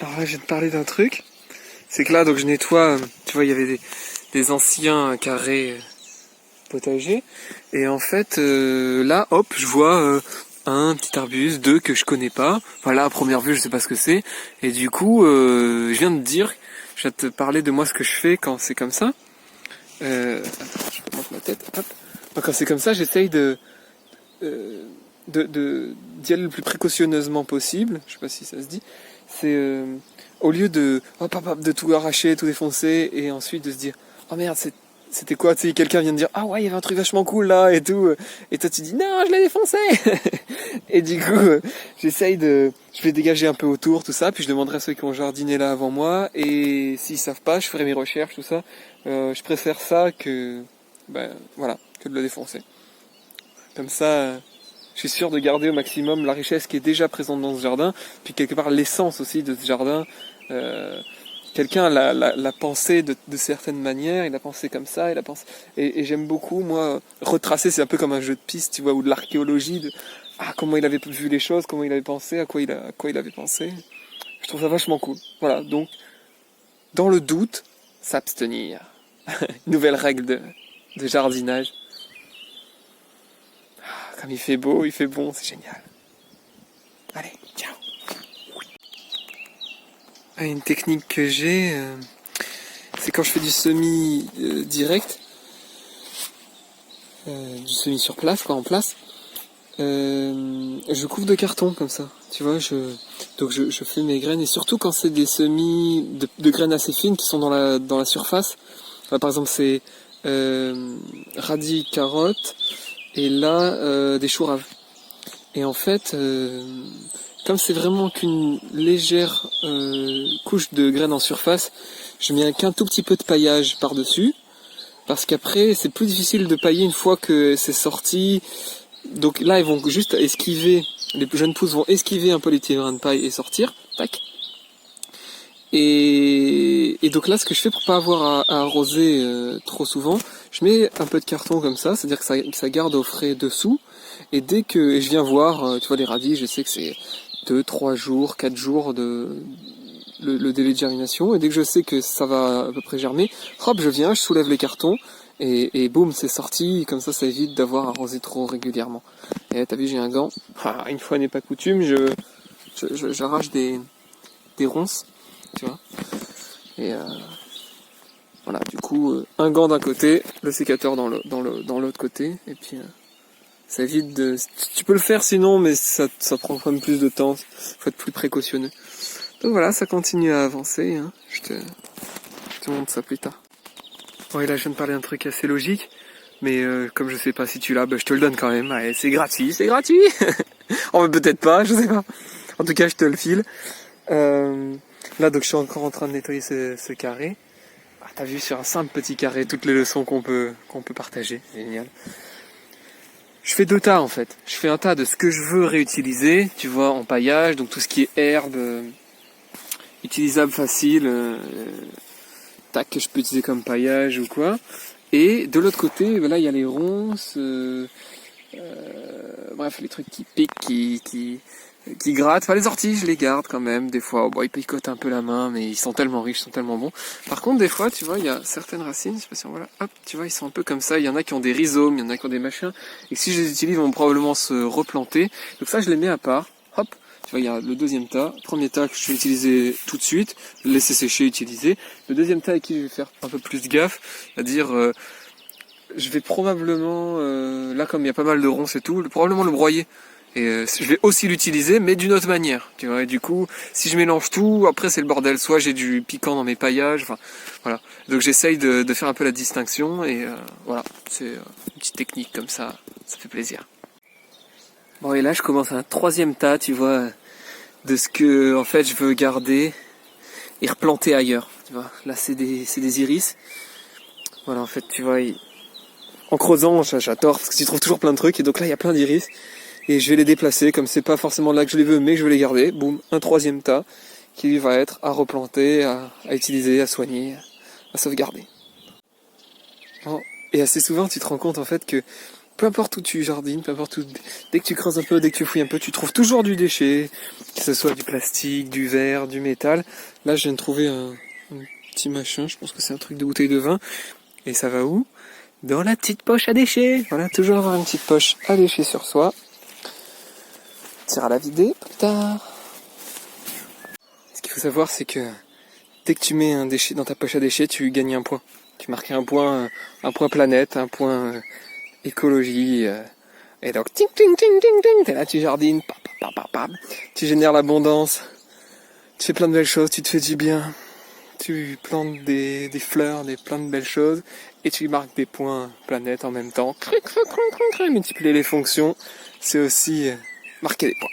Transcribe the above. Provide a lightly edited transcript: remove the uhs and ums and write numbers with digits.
Alors là, je viens de parler d'un truc. C'est que là, donc je nettoie, tu vois, il y avait des anciens carrés potagers. Et en fait, là, hop, je vois un petit arbuste, deux que je connais pas. Enfin là, à première vue, je sais pas ce que c'est. Et du coup, je viens de dire, je viens de te parler de moi ce que je fais quand c'est comme ça. Attends, je monte ma tête, hop. Donc, quand c'est comme ça, j'essaye d'y aller le plus précautionneusement possible. Je sais pas si ça se dit. C'est au lieu de de tout arracher, tout défoncer, et ensuite de se dire oh merde, c'était quoi, tu sais, quelqu'un vient de dire ah ouais, il y avait un truc vachement cool là et tout, et toi tu dis non, je l'ai défoncé. Et du coup je vais dégager un peu autour, tout ça, puis je demanderai à ceux qui ont jardiné là avant moi, et s'ils savent pas, je ferai mes recherches, tout ça. Je préfère ça que que de le défoncer. Comme ça, je suis sûr de garder au maximum la richesse qui est déjà présente dans ce jardin, puis quelque part l'essence aussi de ce jardin. Quelqu'un l'a pensé de certaines manières, il a pensé comme ça, il a pensé. Et j'aime beaucoup, moi, retracer, c'est un peu comme un jeu de piste, tu vois, ou de l'archéologie, comment il avait vu les choses, comment il avait pensé, à quoi il avait pensé. Je trouve ça vachement cool. Voilà, donc, dans le doute, s'abstenir. Nouvelle règle de jardinage. Comme il fait beau, il fait bon, c'est génial. Allez, ciao. Une technique que j'ai, c'est quand je fais du semis direct, du semis sur place, quoi, en place, je couvre de carton comme ça, tu vois, donc je fais mes graines, et surtout quand c'est des semis de graines assez fines qui sont dans la surface. Là, par exemple, c'est radis, carottes, et là, des choux raves. Et en fait, comme c'est vraiment qu'une légère couche de graines en surface, je mets qu'un tout petit peu de paillage par-dessus, parce qu'après c'est plus difficile de pailler une fois que c'est sorti. Donc là, ils vont juste esquiver, les jeunes pousses vont esquiver un peu les petits grains de paille et sortir, tac. Et donc là, ce que je fais pour pas avoir à arroser trop souvent, je mets un peu de carton comme ça, c'est-à-dire que ça garde au frais dessous. Et dès que je viens voir, tu vois, les radis, je sais que c'est 2, 3 jours, 4 jours le délai de germination. Et dès que je sais que ça va à peu près germer, hop, je viens, je soulève les cartons, et boum, c'est sorti. Comme ça évite d'avoir arrosé trop régulièrement. Et t'as vu, j'ai un gant. Ah, une fois n'est pas coutume, j'arrache des ronces, tu vois. Et voilà, du coup, un gant d'un côté, le sécateur dans l'autre côté, et puis ça évite de... Tu peux le faire sinon, mais ça prend quand même plus de temps, faut être plus précautionneux. Donc voilà, ça continue à avancer, hein. Je te montre ça plus tard. Bon, et là je viens de parler d'un truc assez logique, mais comme je sais pas si tu l'as, je te le donne quand même. Allez, c'est gratuit, c'est gratuit. Oh, mais peut-être pas, je sais pas. En tout cas, je te le file. Là, donc je suis encore en train de nettoyer ce carré. Ah, t'as vu, sur un simple petit carré, toutes les leçons qu'on peut partager, c'est génial. Je fais 2 tas en fait. Je fais un tas de ce que je veux réutiliser, tu vois, en paillage, donc tout ce qui est herbe, utilisable facile, tac, que je peux utiliser comme paillage ou quoi. Et de l'autre côté, là il y a les ronces, bref, les trucs qui piquent, qui grattent. Enfin, les orties, je les garde quand même. Des fois, ils picotent un peu la main, mais ils sont tellement riches, ils sont tellement bons. Par contre, des fois, tu vois, il y a certaines racines, je sais pas si on voit là, hop, tu vois, ils sont un peu comme ça. Il y en a qui ont des rhizomes, il y en a qui ont des machins. Et que si je les utilise, ils vont probablement se replanter. Donc ça, je les mets à part. Hop, tu vois, il y a le deuxième tas. Premier tas que je vais utiliser tout de suite, laisser sécher, utiliser. Le deuxième tas avec qui je vais faire un peu plus gaffe, c'est-à-dire... je vais probablement, là comme il y a pas mal de ronces et tout, probablement le broyer. Et je vais aussi l'utiliser, mais d'une autre manière, tu vois. Et du coup, si je mélange tout, après c'est le bordel. Soit j'ai du piquant dans mes paillages, enfin, voilà. Donc j'essaye de faire un peu la distinction, et voilà, c'est une petite technique comme ça fait plaisir. Bon, et là je commence un 3e tas, tu vois, de ce que, en fait, je veux garder et replanter ailleurs, tu vois. Là c'est des iris. Voilà, en fait, tu vois, en creusant, j'adore, parce que tu trouves toujours plein de trucs, et donc là il y a plein d'iris. Et je vais les déplacer, comme c'est pas forcément là que je les veux, mais que je vais les garder. Boum, un 3e tas qui lui va être à replanter, à utiliser, à soigner, à sauvegarder. Bon. Et assez souvent, tu te rends compte en fait que peu importe où tu jardines, peu importe où, dès que tu creuses un peu, dès que tu fouilles un peu, tu trouves toujours du déchet, que ce soit du plastique, du verre, du métal. Là, je viens de trouver un petit machin, je pense que c'est un truc de bouteille de vin. Et ça va où? Dans la petite poche à déchets. Voilà, toujours avoir une petite poche à déchets sur soi. Tire à la vider plus tard. Ce qu'il faut savoir, c'est que dès que tu mets un déchet dans ta poche à déchets, tu gagnes un point. Tu marques un point planète, un point écologie. Et donc, ting, ting, ting, ting, ting, t'es là, tu jardines, pam, pam, pam, pam, pam. Tu génères l'abondance, tu fais plein de belles choses, tu te fais du bien, tu plantes des fleurs, plein de belles choses, et tu marques des points planète en même temps. Multiplier les fonctions, c'est aussi marquer des points.